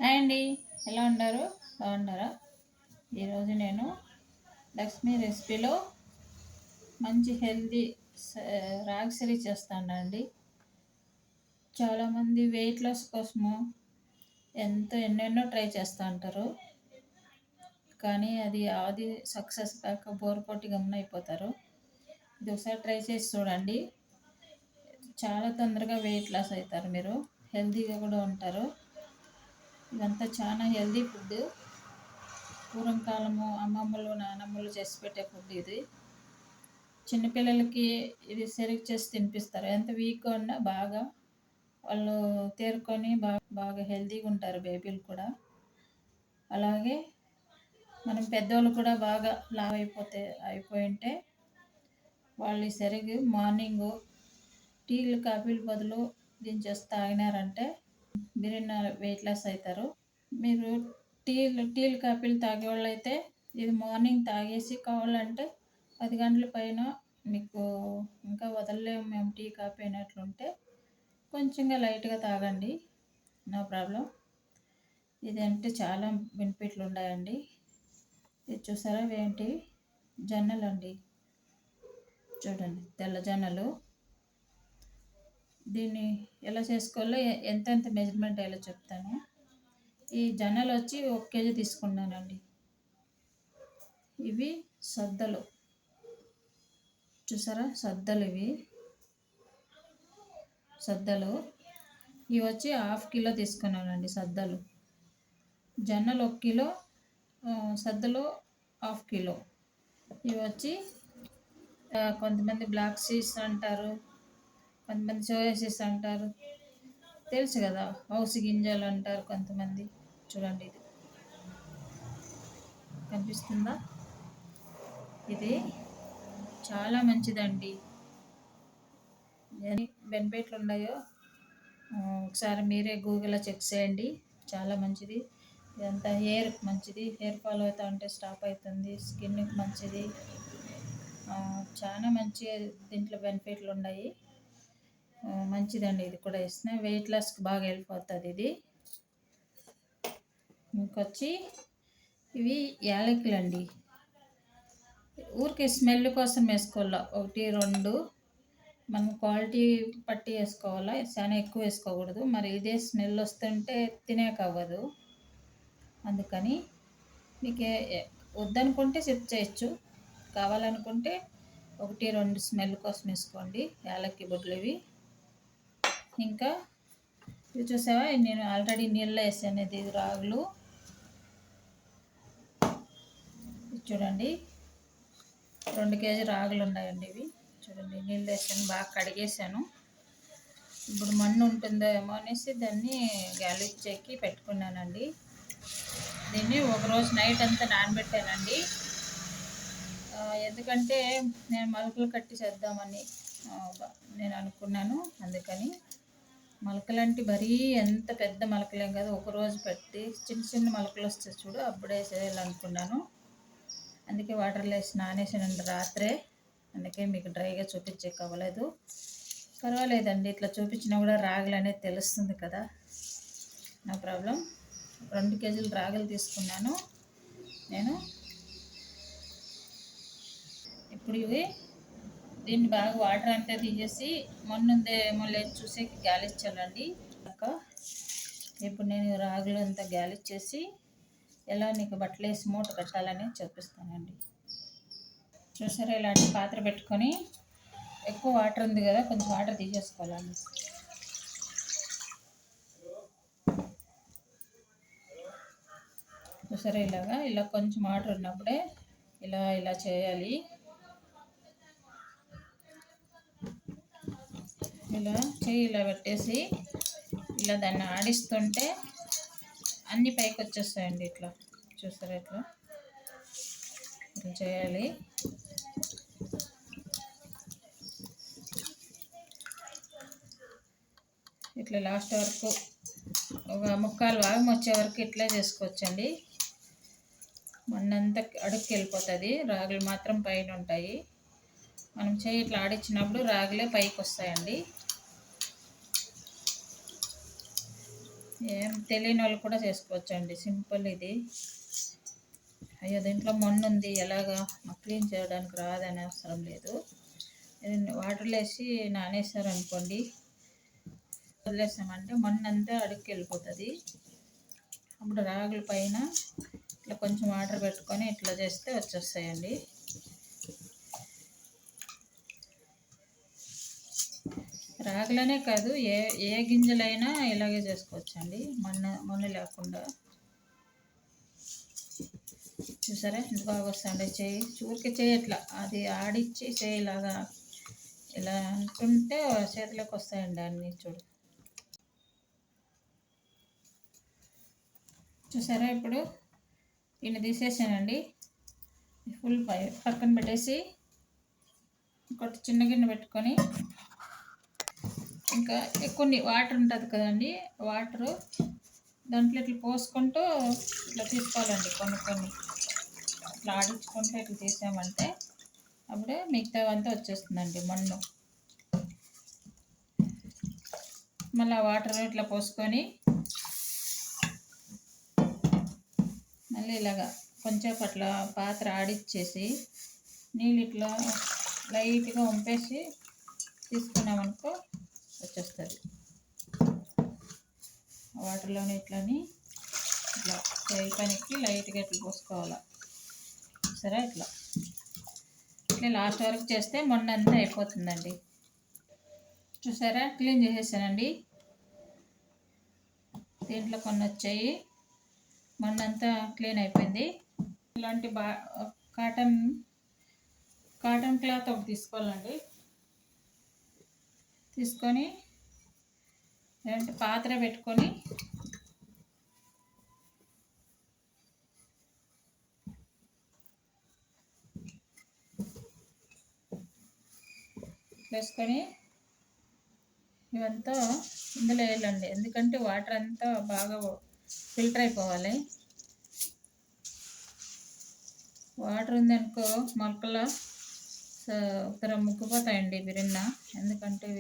Hi అండి, ఎలా ఉన్నారు? బాగున్నారా? ఈరోజు నేను లక్ష్మీ రెసిపీలో మంచి హెల్తీ రాగిసరి చేస్తానండి. చాలామంది వెయిట్ లాస్ కోసము ఎన్నెన్నో ట్రై చేస్తూ ఉంటారు, కానీ అది సక్సెస్ కాక బోర్ గమన అయిపోతారు. ఇది ఒకసారి ట్రై చేసి చూడండి. చాలా తొందరగా వెయిట్ లాస్ అవుతారు, మీరు హెల్తీగా కూడా ఉంటారు. ఇదంతా చాలా హెల్తీ ఫుడ్. పూర్వకాలము అమ్మమ్మలు నానమ్మలు చేసి పెట్టే ఫుడ్ ఇది. చిన్నపిల్లలకి ఇది సరిగ్గా చేసి తినిపిస్తారు. ఎంత వీక్గా ఉన్నా బాగా వాళ్ళు తేరుకొని బాగా హెల్తీగా ఉంటారు, బేబీలు కూడా. అలాగే మనం పెద్దవాళ్ళు కూడా బాగా లావ్ అయిపోయింటే వాళ్ళు సరిగ్గా మార్నింగ్ టీలు కాఫీలు బదులు దీన్ని చేసి తాగినారంటే బిరిన వెయిట్ లాస్ అవుతారు. మీరు టీలు కాఫీలు తాగేవాళ్ళు అయితే ఇది మార్నింగ్ తాగేసి కావాలంటే 10 గంటల పైన మీకు ఇంకా వదలలేము మేము టీ కాఫీ అయినట్లుంటే కొంచెంగా లైట్గా తాగండి, నో ప్రాబ్లం. ఇది అంటే చాలా బెనిఫిట్లు ఉన్నాయండి. ఇది చూసారా, ఏంటి జొన్నలు అండి, చూడండి తెల్ల జొన్నలు. దీన్ని ఎలా చేసుకోవాలో ఎంతెంత మెజర్మెంట్ అయ్యేలా చెప్తాను. ఈ జొన్నలు వచ్చి 1 కేజీ తీసుకున్నానండి. ఇవి సద్దలు, చూసారా సద్దలు, సద్దలు ఇవి వచ్చి 1/2 కిలో తీసుకున్నానండి. సద్దలు జొన్నలు 1 కిలో, సద్దలు 1/2 కిలో. ఇవి వచ్చి కొంతమంది బ్లాక్ సీడ్స్ అంటారు, కొంతమంది సోయా సీడ్స్ అంటారు, తెలుసు కదా, హౌస్ గింజలు అంటారు కొంతమంది. చూడండి, ఇది కనిపిస్తుందా? ఇది చాలా మంచిదండి. ఎన్ని బెనిఫిట్లు ఉన్నాయో ఒకసారి మీరే గూగుల్లో చెక్ చేయండి. చాలా మంచిది. ఇదంతా హెయిర్ మంచిది, హెయిర్ ఫాల్ అవుతా ఉంటే స్టాప్ అవుతుంది, స్కిన్కి మంచిది. చాలా మంచి దీంట్లో బెనిఫిట్లు ఉన్నాయి. మంచిదండి. ఇది కూడా ఇస్తున్నా వెయిట్ లాస్కి బాగా హెల్ప్ అవుతుంది ఇది. ఇంకొచ్చి ఇవి యాలకులు అండి. ఊరికే స్మెల్ కోసం వేసుకోవాలా, 1 2 మనం క్వాలిటీ పట్టి వేసుకోవాలా, చాలా ఎక్కువ వేసుకోకూడదు. మరి ఇదే స్మెల్ వస్తుంటే తినేక అవ్వదు. అందుకని మీకు వద్దనుకుంటే సిప్ చేయొచ్చు, కావాలనుకుంటే 1 2 స్మెల్ కోసం వేసుకోండి యాలక్కి బొడ్లు ఇవి. ఇంకా ఇవి చూసావా, నేను ఆల్రెడీ నీళ్ళలో వేసాను. ఇది రాగులు చూడండి, 2 కేజీ రాగులు ఉన్నాయండి ఇవి. చూడండి, నీళ్ళు వేసాను, బాగా కడిగేసాను. ఇప్పుడు మన్ను ఉంటుందేమో అనేసి దాన్ని గాలిచ్చేకి పెట్టుకున్నానండి. దీన్ని ఒకరోజు నైట్ అంతా నానబెట్టానండి. ఎందుకంటే నేను మొలకలు కట్టి చేద్దామని నేను అనుకున్నాను. అందుకని మొలకలంటే మరీ ఎంత పెద్ద మొలకలేం కాదు, ఒకరోజు పెట్టి చిన్న చిన్న మొలకలు వస్తే చూడు, అప్పుడే చేయాలనుకున్నాను. అందుకే వాటర్లో వేసి నానేసానండి రాత్రే. అందుకే మీకు డ్రైగా చూపించేకి అవ్వలేదు. పర్వాలేదండి, ఇట్లా చూపించినా కూడా రాగులు అనేది తెలుస్తుంది కదా, నో ప్రాబ్లం. 2 కేజీలు రాగులు తీసుకున్నాను నేను. ఇప్పుడు దీన్ని బాగా వాటర్ అంతా తీసేసి మొన్నుందేమో లేదు చూసి గాలిచ్చాలండి. ఇప్పుడు నేను రాగులు అంతా గాలిచ్చేసి ఎలా నీకు బట్టలు వేసి మూట కట్టాలని చూపిస్తానండి. చూసారా, ఇలాంటి పాత్ర పెట్టుకొని ఎక్కువ వాటర్ ఉంది కదా, కొంచెం వాటర్ తీసేసుకోవాలండి. చూసారా, ఇలా కొంచెం వాటర్ ఉన్నప్పుడే ఇలా చేయాలి. ఇలా పెట్టేసి ఇలా దాన్ని ఆడిస్తుంటే అన్నీ పైకి వచ్చేస్తాయండి. ఇట్లా చూసారా, ఇట్లా చేయాలి. ఇట్లా లాస్ట్ వరకు ఒక 3/4 భాగం వచ్చే వరకు ఇట్లా చేసుకోవచ్చండి. మన్నంతా అడుక్కి వెళ్ళిపోతుంది, రాగులు మాత్రం పైన ఉంటాయి. మనం చేయి ఇట్లా ఆడించినప్పుడు రాగులే పైకి వస్తాయండి. ఏం తెలియని వాళ్ళు కూడా చేసుకోవచ్చండి, సింపుల్ ఇది. అయ్యో దీంట్లో మొన్నుంది ఎలాగా క్లీన్ చేయడానికి రాదని అవసరం లేదు. వాటర్లో వేసి నానేసారనుకోండి, వదిలేసామంటే మొన్నంతా అడుక్కి వెళ్ళిపోతుంది. అప్పుడు రాగుల పైన ఇట్లా కొంచెం వాటర్ పెట్టుకొని ఇట్లా చేస్తే వచ్చేస్తాయండి. రాగులనే కాదు, ఏ ఏ గింజలైనా ఇలాగే చేసుకోవచ్చండి, మొన్న లేకుండా. చూసారా ఎంత బాగా వస్తుంది చేయి, చూరికి చేయి ఇట్లా అది ఆడిచ్చి చేయి ఇలాగా ఇలా అంటుంటే చేతిలోకి వస్తాయండి అన్నీ. చూసారా ఇప్పుడు ఇన్ని తీసేసానండి. ఫుల్ పక్కన పెట్టేసి ఇంకోటి చిన్న గిన్నె పెట్టుకొని, ఇంకా కొన్ని వాటర్ ఉంటుంది కదండి, వాటరు దాంట్లో ఇట్లా పోసుకుంటూ ఇట్లా తీసుకోవాలండి. కొన్ని ఇట్లా ఆడించుకుంటూ ఇట్లా తీసామంటే అప్పుడే మిగతా అంతా వచ్చేస్తుందండి మన్ను. మళ్ళీ వాటర్ ఇట్లా పోసుకొని మళ్ళీ ఇలాగా కొంచెం అట్లా పాత్ర ఆడిచ్చేసి నీళ్ళు ఇట్లా లైట్గా వంపేసి తీసుకున్నామనుకో వచ్చేస్తుంది. వాటర్లోనే ఇట్లని ఇట్లా ఫ్రై పనికి లైట్గా ఇట్లా పోసుకోవాలి. సరే ఇట్లా లాస్ట్ వరకు చేస్తే మొన్నంతా అయిపోతుందండి. చూసారా క్లీన్ చేసేసానండి. దీంట్లో కొన్ని వచ్చాయి, మొన్నంతా క్లీన్ అయిపోయింది. ఇలాంటి కాటన్ క్లాత్ ఒకటి తీసుకోవాలండి. తీసుకొని లేదంటే పాత్ర పెట్టుకొని వేసుకొని ఇవంతా ఇందులో వేయాలండి, ఎందుకంటే వాటర్ అంతా బాగా ఫిల్టర్ అయిపోవాలి. వాటర్ ఉందనుకో మొలకల ఒకర ముగ్గిపోతాయండి బిరిన్న, ఎందుకంటే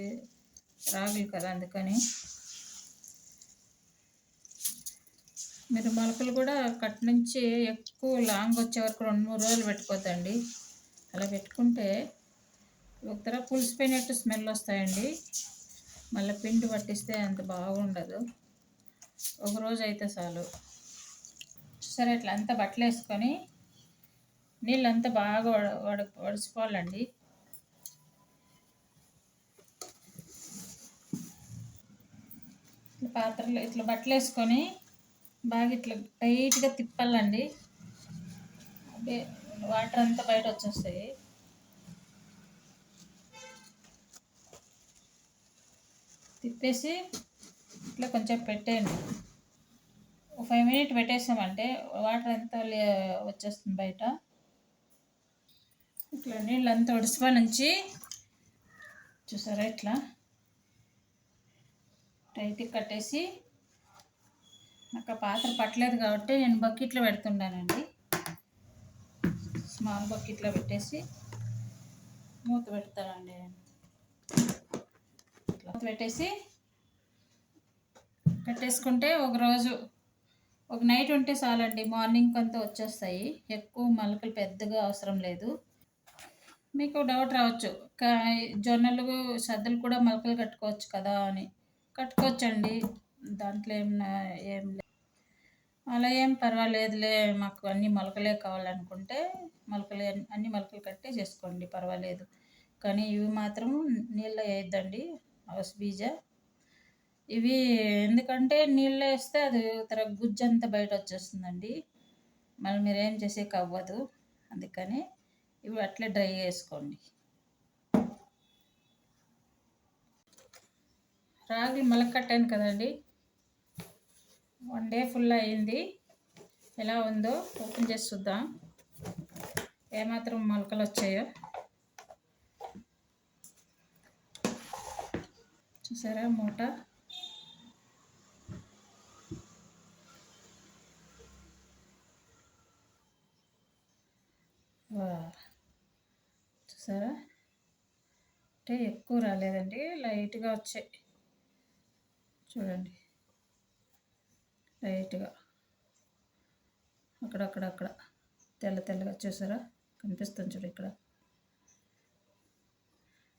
రాగులు కదా, అందుకని. మీరు మొలకలు కూడా కట్ నుంచి ఎక్కువ లాంగ్ వచ్చే వరకు 2-3 రోజులు పెట్టుకోవద్దండి. అలా పెట్టుకుంటే ఒకతర పులిసిపోయినట్టు స్మెల్ వస్తాయండి. మళ్ళీ పిండి పట్టిస్తే అంత బాగుండదు. ఒకరోజు అయితే చాలు. సరే ఇట్లా అంతా బట్టలు వేసుకొని నీళ్ళంతా బాగా వడిసిపోవాలండి. పాత్రలో ఇట్లా బట్టలు వేసుకొని బాగా ఇట్లా టైట్గా తిప్పాలండి. అదే వాటర్ అంతా బయట వచ్చేస్తాయి. తిప్పేసి ఇట్లా కొంచెం పెట్టేయండి. 5 మినిట్ పెట్టేసామంటే వాటర్ అంతా వచ్చేస్తుంది బయట. ఇట్లా నీళ్ళంతా ఒడిసిపో నుంచి చూసారా ఇట్లా టైట్గా కట్టేసి, నాకు పాత్ర పట్టలేదు కాబట్టి నేను బకెట్లో పెడుతున్నానండి. స్మాల్ బకెట్లో పెట్టేసి మూత పెడతానండి. నేను మూత పెట్టేసి కట్టేసుకుంటే ఒక నైట్ ఉంటే చాలండి, మార్నింగ్ అంతా వచ్చేస్తాయి. ఎక్కువ మొలకలు పెద్దగా అవసరం లేదు. మీకు డౌట్ రావచ్చు, జొన్నలు సద్దలు కూడా మొలకలు కట్టుకోవచ్చు కదా అని. కట్టుకోవచ్చండి, దాంట్లో ఏం లేదు. అలా ఏం పర్వాలేదులే, మాకు అన్ని మొలకలే కావాలనుకుంటే అన్ని మొలకలు కట్టే చేసుకోండి, పర్వాలేదు. కానీ ఇవి మాత్రం నీళ్ళలో వేయద్దండి, హౌస్ బీజ ఇవి. ఎందుకంటే నీళ్ళు వేస్తే అది గుజ్జంతా బయట వచ్చేస్తుందండి, మళ్ళీ మీరేం చేసేకి అవ్వదు. అందుకని ఇవి అట్లే డ్రై చేసుకోండి. రాగి మొలకట్టాను కదండి, 1 డే ఫుల్ అయింది. ఎలా ఉందో ఓపెన్ చేసి చూద్దాం, ఏమాత్రం మొలకలు వచ్చాయో. చూసారా మూట, చూసారా అంటే ఎక్కువ రాలేదండి, లైట్గా వచ్చాయి చూడండి. లైట్గా అక్కడ తెల్లగా చూసారా, కనిపిస్తుంది చూడు ఇక్కడ.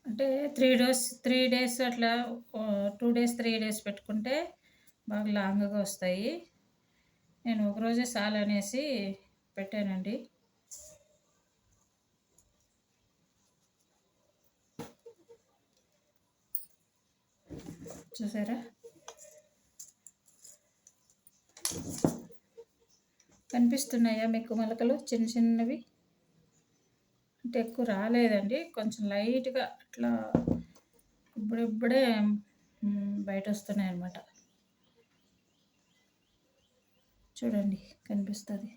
అంటే 3 డేస్ అట్లా 2 డేస్ 3 డేస్ పెట్టుకుంటే బాగా లాంగ్గా వస్తాయి. నేను ఒకరోజే చాలు అనేసి పెట్టానండి. చూసారా, కనిపిస్తున్నాయా మీకు మొలకలు చిన్నవి? అంటే ఎక్కువ రాలేదండి, కొంచెం లైట్గా అట్లా ఇప్పుడిప్పుడే బయట వస్తున్నాయి అన్నమాట. చూడండి, కనిపిస్తుంది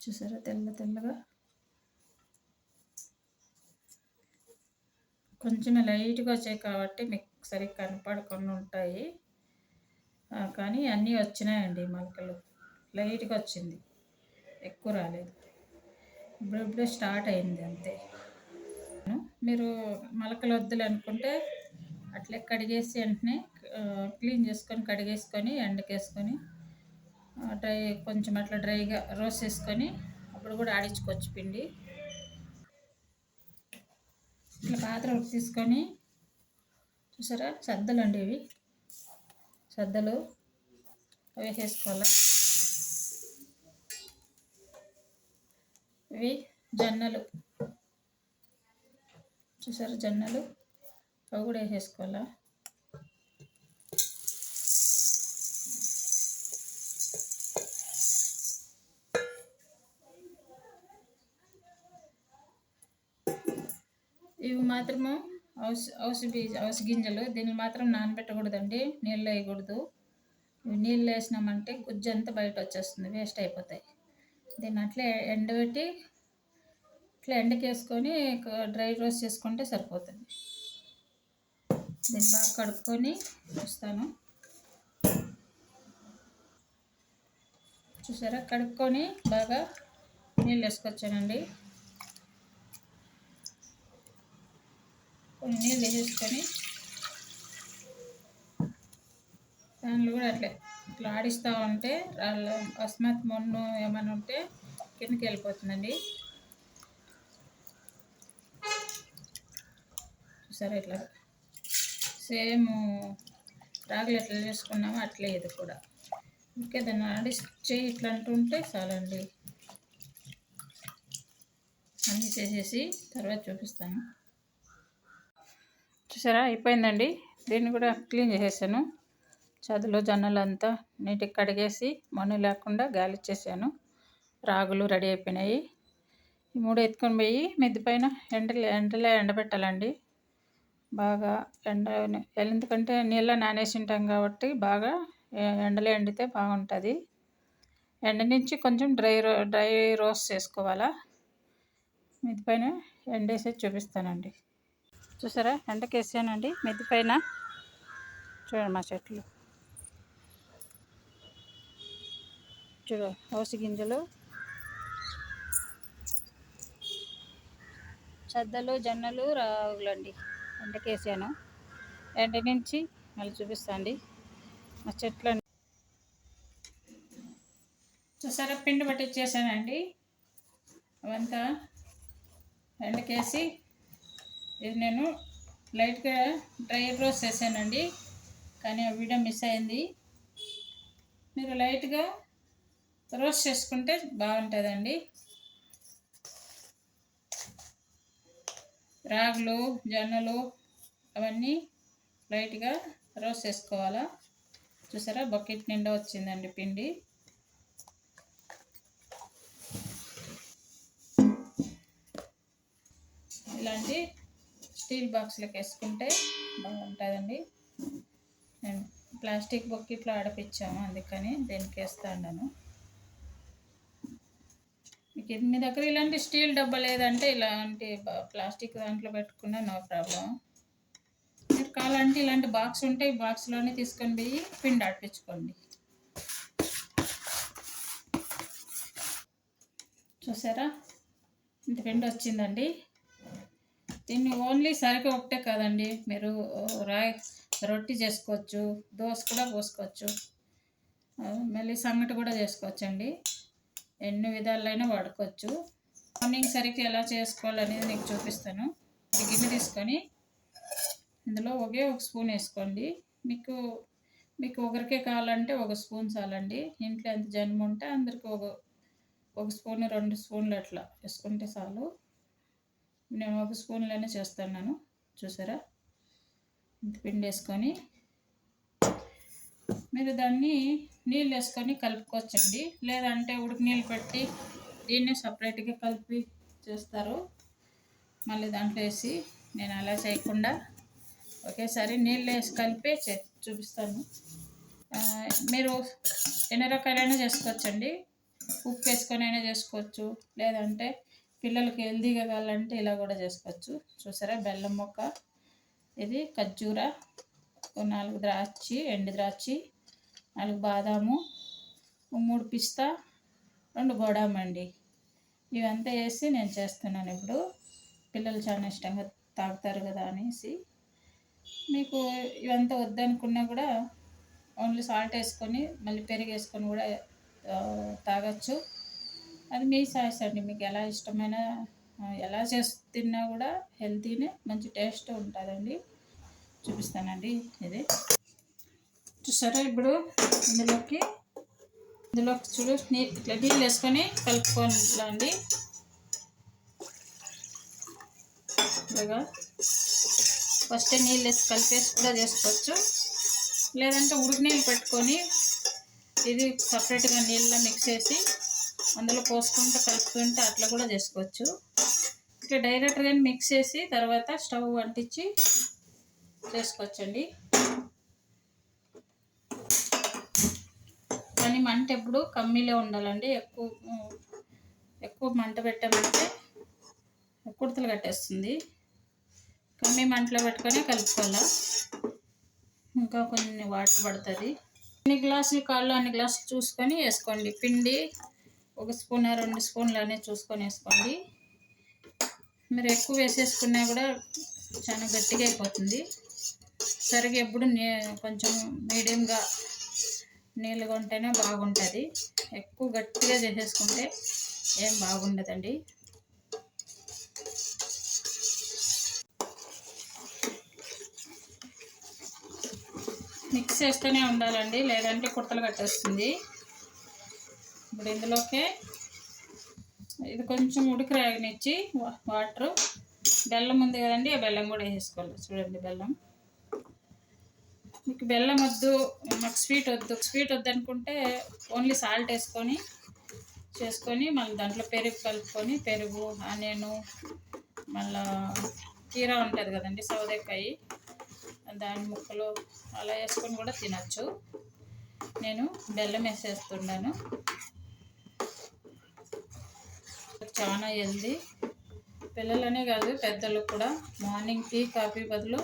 చూసారా, తెల్లగా కొంచెమే లైట్గా వచ్చాయి కాబట్టి మీకు సరిగ్గా కనపడకుండా ఉంటాయి. కానీ అన్నీ వచ్చినాయండి మొలకలు, లైట్గా వచ్చింది, ఎక్కువ రాలేదు. ఇప్పుడే స్టార్ట్ అయింది అంతే. మీరు మొలకలు వద్దులు అనుకుంటే అట్లే కడిగేసి వెంటనే క్లీన్ చేసుకొని కడిగేసుకొని ఎండకేసుకొని కొంచెం అట్లా డ్రైగా రోస్ట్ చేసుకొని అప్పుడు కూడా ఆడించుకోవచ్చు పిండి. ఇట్లా పాత్ర ఒకటి తీసుకొని చూసారా, సద్దలు అండి ఇవి, సద్దలు వేసేసుకోవాలి. ఇవి జొన్నలు, చూసారా జొన్నలు, అవి కూడా వేసేసుకోవాలా. ఇవి మాత్రము అవసి గింజలు, దీన్ని మాత్రం నానబెట్టకూడదండి, నీళ్ళు వేయకూడదు. ఇవి నీళ్ళు వేసినామంటే గుజ్జు అంతా బయట వచ్చేస్తుంది, వేస్ట్ అయిపోతాయి. దీన్ని అట్లే ఎండబెట్టి ఇట్లా ఎండకేసుకొని డ్రై రోస్ట్ చేసుకుంటే సరిపోతుంది. దీన్ని బాగా కడుక్కొని వస్తాను. చూసారా, కడుక్కొని బాగా నీళ్ళు వేసుకొచ్చానండి. కొన్ని నీళ్ళు వేసేసుకొని దానిలో కూడా ఇట్లా ఆడిస్తూ ఉంటే అస్మాత్ మొన్ను ఏమైనా ఉంటే కిందకి వెళ్ళిపోతుందండి. చూసారా, ఇట్లా సేమ్ రాగులు ఎట్లా చేసుకున్నామో అట్లే ఇది కూడా. ఓకే, దాన్ని ఆడిస్తే ఇట్లా అంటుంటే చాలండి. అన్నీ చేసేసి తర్వాత చూపిస్తాను. చూసారా, అయిపోయిందండి. దీన్ని కూడా క్లీన్ చేసేసాను. చదులు జొన్నలు అంతా నీట్గా కడిగేసి మన్ను లేకుండా గాలిచ్చేసాను. రాగులు రెడీ అయిపోయినాయి. ఈ 3 ఎత్తుకొని పోయి మిద్ది పైన ఎండలో ఎండబెట్టాలండి. బాగా ఎందుకంటే నీళ్ళ నానేసి ఉంటాం కాబట్టి బాగా ఎండలో ఎండితే బాగుంటుంది. ఎండ నుంచి కొంచెం డ్రై రోస్ట్ చేసుకోవాలా. మిద్ది పైన ఎండేసి చూపిస్తానండి. చూసారా, ఎండకేసానండి మిద్ది పైన. చూడండి మా చెట్లు, చూడు అవసి గింజలు, సద్దలు, జొన్నలు, రాగులండి ఎండకేసాను. ఎండ నుంచి మళ్ళీ చూపిస్తాండి మా చెట్లు. చూసారా, పిండి పట్టించేసానండి. అవంతా ఎండకేసి ఇది నేను లైట్గా డ్రై రోస్ట్ చేశానండి, కానీ ఆ వీడియో మిస్ అయింది. మీరు లైట్గా రోస్ట్ చేసుకుంటే బాగుంటుందండి. రాగులు, జొన్నలు అవన్నీ లైట్గా రోస్ట్ చేసుకోవాలా. చూసారా, బకెట్ నిండా వచ్చిందండి పిండి. ఇలాంటి స్టీల్ బాక్స్లోకి వేసుకుంటే బాగుంటుందండి. నేను ప్లాస్టిక్ బకెట్లో ఆడిపించాము, అందుకని దీనికి వేస్తా ఉన్నాను. మీకు మీ దగ్గర ఇలాంటి స్టీల్ డబ్బా లేదంటే ఇలాంటి ప్లాస్టిక్ దాంట్లో పెట్టుకున్నా నో ప్రాబ్లం. మీరు కావాలంటే ఇలాంటి బాక్స్ ఉంటే ఈ బాక్స్లోనే తీసుకొని పోయి పిండి ఆడిపించుకోండి. చూసారా, ఇంత పిండి వచ్చిందండి. దీన్ని ఓన్లీ సరికి ఒకటే కాదండి, మీరు రొట్టి చేసుకోవచ్చు, దోశ కూడా పోసుకోవచ్చు, మళ్ళీ సంగటి కూడా చేసుకోవచ్చండి. ఎన్ని విధాలైనా వాడుకోవచ్చు. మార్నింగ్ సరికి ఎలా చేసుకోవాలనేది నీకు చూపిస్తాను. గిన్నె తీసుకొని ఇందులో ఒకే ఒక స్పూన్ వేసుకోండి. మీకు మీకు ఒకరికే కావాలంటే ఒక స్పూన్ చాలండి. ఇంట్లో ఎంత జనం ఉంటే అందరికి ఒక స్పూన్ 2 స్పూన్లు అట్లా వేసుకుంటే చాలు. నేను ఒక స్పూన్లోనే చేస్తున్నాను. చూసారా, ఇంత పిండి వేసుకొని మీరు దాన్ని నీళ్ళు వేసుకొని కలుపుకోవచ్చండి. లేదంటే ఉడికి నీళ్ళు పెట్టి దీన్ని సపరేట్గా కలిపి చేస్తారు. మళ్ళీ దాంట్లో వేసి, నేను అలా చేయకుండా ఒకేసారి నీళ్ళు వేసి కలిపి చూపిస్తాను. మీరు ఎన్ని రకాలైనా చేసుకోవచ్చండి. ఉప్పు వేసుకొని అయినా చేసుకోవచ్చు, లేదంటే పిల్లలకి హెల్తీగా కావాలంటే ఇలా కూడా చేసుకోవచ్చు. చూసారా, బెల్లం ముక్క, ఇది ఖర్జూర, 4 ద్రాక్షి, ఎండు ద్రాక్షి, 4 బాదాము, 3 పిస్తా, 2 బాదాం అండి. ఇవంతా వేసి నేను చేస్తున్నాను. ఇప్పుడు పిల్లలు చాలా ఇష్టంగా తాగుతారు కదా అనేసి. మీకు ఇవంతా వద్దనుకున్నా కూడా ఓన్లీ సాల్ట్ వేసుకొని మళ్ళీ పెరుగు వేసుకొని కూడా తాగొచ్చు. అది మీ చాయిస్ అండి. మీకు ఎలా ఇష్టమైన ఎలా చేసి తిన్నా కూడా హెల్తీనే, మంచి టేస్ట్ ఉంటుందండి. చూపిస్తానండి. ఇది చూసారా, ఇప్పుడు ఇందులోకి చూడు ఇట్లా నీళ్ళు వేసుకొని కలుపుకోవాలండి. ఇలాగా ఫస్ట్ నీళ్ళు వేసి కలిపేసి కూడా చేసుకోవచ్చు, లేదంటే ఉడికి నీళ్ళు పెట్టుకొని ఇది సపరేట్గా నీళ్ళలో మిక్స్ చేసి అందులో పోసుకుంటూ కలుపుకుంటే అట్లా కూడా చేసుకోవచ్చు. ఇట్లా డైరెక్ట్గా మిక్స్ చేసి తర్వాత స్టవ్ అంటించి చేసుకోవచ్చండి. కానీ మంట ఎప్పుడు కమ్మీలో ఉండాలండి. ఎక్కువ మంట పెట్టామంటే కుడతలు కట్టేస్తుంది. కమ్మీ మంటలో పెట్టుకొని కలుపుకోవాలా. ఇంకా కొన్ని వాటర్ పడుతుంది. ఎన్ని గ్లాసులు కాళ్ళు అన్ని గ్లాసులు చూసుకొని వేసుకోండి. పిండి 1 స్పూన్ 2 స్పూన్లు అనేది చూసుకొని వేసుకోండి. మీరు ఎక్కువ వేసేసుకున్నా కూడా చాలా గట్టిగా అయిపోతుంది. సరిగ్గా ఎప్పుడు కొంచెం మీడియంగా నీళ్ళగా ఉంటేనే బాగుంటుంది. ఎక్కువ గట్టిగా చేసేసుకుంటే ఏం బాగుండదండి. మిక్స్ చేస్తూనే ఉండాలండి, లేదంటే కుట్టలు కట్టేస్తుంది. ఇప్పుడు ఇందులోకి ఇది కొంచెం ఉడికి రాగనిచ్చి వాటరు, బెల్లం ఉంది కదండి, ఆ బెల్లం కూడా వేసుకోవాలి. చూడండి, బెల్లం. మీకు బెల్లం వద్దు, మాకు స్వీట్ వద్దు అనుకుంటే ఓన్లీ సాల్ట్ వేసుకొని చేసుకొని మళ్ళీ దాంట్లో పెరుగు కలుపుకొని, పెరుగు, ఆనియను, మళ్ళా కీరా ఉంటుంది కదండి, సౌదకాయ, దాని ముక్కలు అలా వేసుకొని కూడా తినచ్చు. నేను బెల్లం వేసేస్తున్నాను. చాలా హెల్దీ, పిల్లలనే కాదు పెద్దలు కూడా. మార్నింగ్ టీ కాఫీ బదులు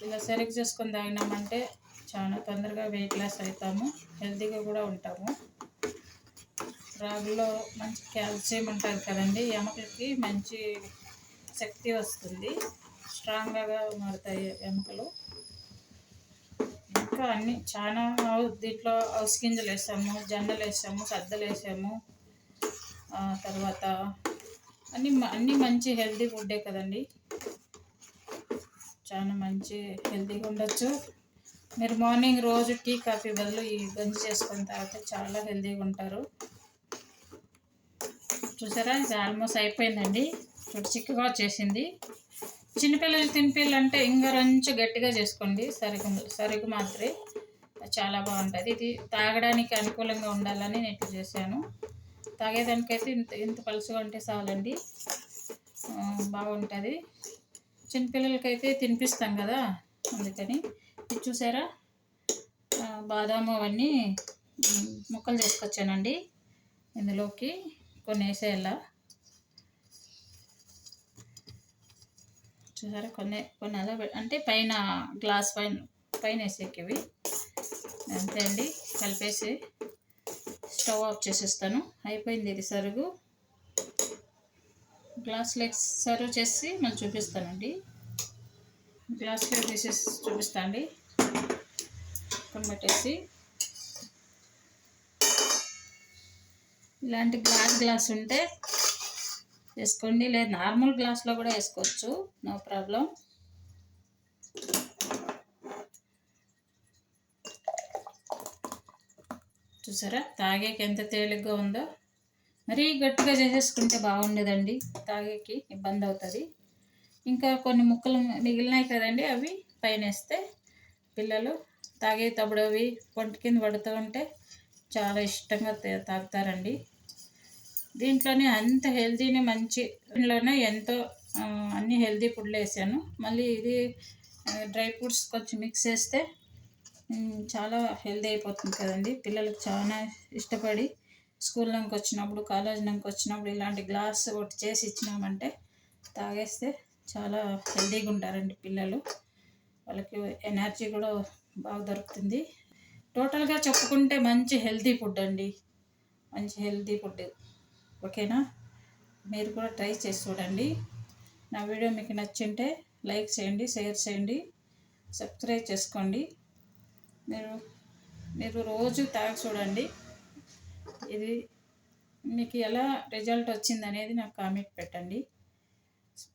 ఇలా సరిగ్గా చేసుకొని తాగినామంటే చాలా తొందరగా వెయిట్ లాస్ అవుతాము, హెల్తీగా కూడా ఉంటాము. రాగులో మంచి కాల్షియం ఉంటుంది కదండి, ఎముకలకి మంచి శక్తి వస్తుంది, స్ట్రాంగ్గా మారుతాయి ఎముకలు. ఇంకా అన్నీ చాలా దీంట్లో అవిసె గింజలు వేసాము, జొన్నలు వేసాము, సద్దలు వేసాము. తర్వాత అన్నీ మంచి హెల్తీ ఫుడ్డే కదండి. చాలా మంచి హెల్తీగా ఉండొచ్చు. మీరు మార్నింగ్ రోజు టీ కాఫీ బదులు ఈ గంజి చేసుకొని తాగితే చాలా హెల్తీగా ఉంటారు. చూసారా, ఇది ఆల్మోస్ట్ అయిపోయిందండి. చూడు, చిక్కగా వచ్చేసింది. చిన్నపిల్లలు తినిపిల్లంటే ఇంకా కొంచెం గట్టిగా చేసుకోండి. సరిగ్గా మాత్రమే చాలా బాగుంటుంది. ఇది తాగడానికి అనుకూలంగా ఉండాలని నేను ఇట్లా చేశాను. తాగేదానికైతే ఇంత పలుసుగా ఉంటే చాలండి, బాగుంటుంది. చిన్నపిల్లలకైతే తినిపిస్తాం కదా, అందుకని. ఇది చూసారా, బాదాము అవన్నీ ముక్కలు చేసుకొచ్చానండి. ఇందులోకి కొన్ని వేసేయాల. చూసారా, కొన్ని అలా అంటే పైన గ్లాస్ పైన వేసేకివి. అంతే అండి, కలిపేసి స్టవ్ ఆఫ్ చేసేస్తాను. అయిపోయింది ఇది సరుగు. గ్లాస్లోకి సర్వ్ చేసి మళ్ళీ చూపిస్తానండి. గ్లాస్లో తీసేసి చూపిస్తాను అండి. పక్కన పెట్టేసి ఇలాంటి గ్లాస్ ఉంటే వేసుకోండి, లేదా నార్మల్ గ్లాస్లో కూడా వేసుకోవచ్చు, నో ప్రాబ్లం. చూసారా తాగేకి ఎంత తేలిగ్గా ఉందో. మరీ గట్టిగా చేసేసుకుంటే బాగుండేదండి, తాగేకి ఇబ్బంది అవుతుంది. ఇంకా కొన్ని ముక్కలు మిగిలినాయి కదండి, అవి పైన వేస్తే పిల్లలు తాగేటప్పుడు అవి పొంటి కింద పడుతూ ఉంటే చాలా ఇష్టంగా తాగుతారండి. దీంట్లోనే అంత హెల్తీని మంచి దీంట్లోనే ఎంతో అన్ని హెల్తీ ఫుడ్లు వేసాను. మళ్ళీ ఇది డ్రై ఫ్రూట్స్ కొంచెం మిక్స్ చేస్తే చాలా హెల్తీ అయిపోతుంది కదండి. పిల్లలకు చాలా ఇష్టపడి స్కూల్ నుంచి వచ్చినప్పుడు, కాలేజ్ నుంచి వచ్చినప్పుడు ఇలాంటి గ్లాస్ ఒకటి చేసి ఇచ్చినామంటే తాగేస్తే చాలా హెల్తీగా ఉంటారండి పిల్లలు. వాళ్ళకి ఎనర్జీ కూడా బాగా దొరుకుతుంది. టోటల్గా చెప్పుకుంటే మంచి హెల్తీ ఫుడ్ అండి, మంచి హెల్తీ ఫుడ్. ఓకేనా, మీరు కూడా ట్రై చేసి చూడండి. నా వీడియో మీకు నచ్చింటే లైక్ చేయండి, షేర్ చేయండి, సబ్స్క్రైబ్ చేసుకోండి. మీరు రోజు తాగి చూడండి, ఇది మీకు ఎలా రిజల్ట్ వచ్చింది అనేది నాకు కామెంట్ పెట్టండి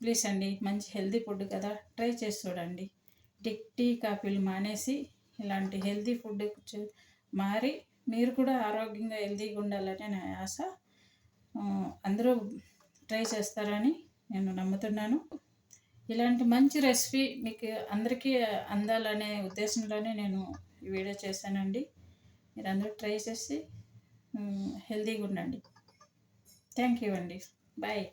ప్లీజ్ అండి. మంచి హెల్తీ ఫుడ్ కదా, ట్రై చేసి చూడండి. టీ కాఫీలు మానేసి ఇలాంటి హెల్తీ ఫుడ్ మారి మీరు కూడా ఆరోగ్యంగా హెల్తీగా ఉండాలని నా ఆశ. అందరూ ట్రై చేస్తారని నేను నమ్ముతున్నాను. ఇలాంటి మంచి రెసిపీ మీకు అందరికీ అందాలనే ఉద్దేశంలోనే నేను ఈ వీడియో చేశానండి. మీరు అందరూ ట్రై చేసి హెల్తీగా ఉండండి. థ్యాంక్ యూ అండి, బాయ్.